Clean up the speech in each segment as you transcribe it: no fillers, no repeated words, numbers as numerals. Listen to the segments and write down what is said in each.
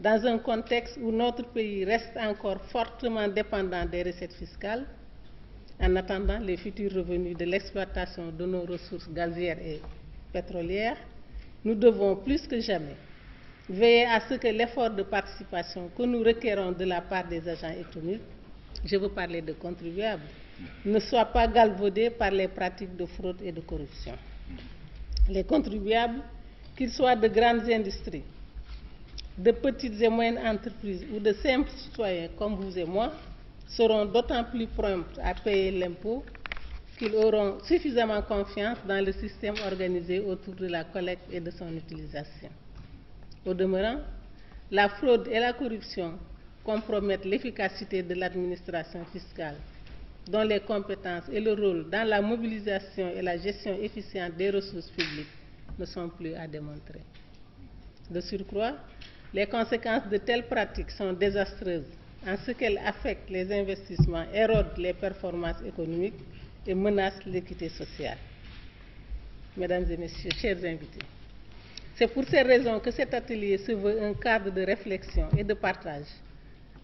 dans un contexte où notre pays reste encore fortement dépendant des recettes fiscales, en attendant les futurs revenus de l'exploitation de nos ressources gazières et pétrolières, nous devons plus que jamais veiller à ce que l'effort de participation que nous requérons de la part des agents économiques, je veux parler de contribuables, ne soit pas galvaudé par les pratiques de fraude et de corruption. Les contribuables, qu'ils soient de grandes industries, de petites et moyennes entreprises ou de simples citoyens comme vous et moi, seront d'autant plus prompts à payer l'impôt qu'ils auront suffisamment confiance dans le système organisé autour de la collecte et de son utilisation. Au demeurant, la fraude et la corruption compromettent l'efficacité de l'administration fiscale, dont les compétences et le rôle dans la mobilisation et la gestion efficiente des ressources publiques ne sont plus à démontrer. De surcroît, les conséquences de telles pratiques sont désastreuses en ce qu'elles affectent les investissements, érodent les performances économiques et menacent l'équité sociale. Mesdames et messieurs, chers invités, c'est pour ces raisons que cet atelier se veut un cadre de réflexion et de partage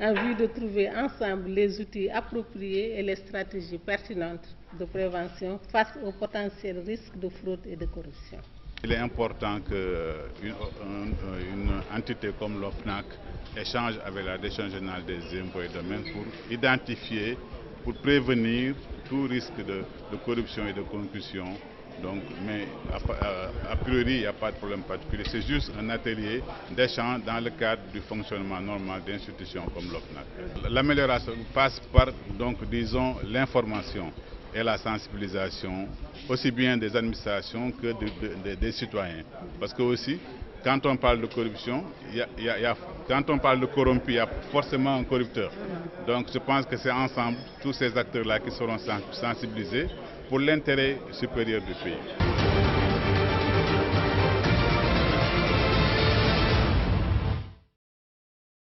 en vue de trouver ensemble les outils appropriés et les stratégies pertinentes de prévention face aux potentiels risques de fraude et de corruption. Il est important qu'une entité comme l'OFNAC échange avec la Direction générale des impôts et domaines pour identifier, pour prévenir tout risque de corruption et de concussion. Donc, mais a priori, il n'y a pas de problème particulier. C'est juste un atelier d'échange dans le cadre du fonctionnement normal d'institutions comme l'OFNAC. L'amélioration passe par, donc, disons, l'information et la sensibilisation, aussi bien des administrations que des citoyens. Parce que aussi, quand on parle de corruption, quand on parle de corrompu, il y a forcément un corrupteur. Donc je pense que c'est ensemble, tous ces acteurs-là qui seront sensibilisés pour l'intérêt supérieur du pays.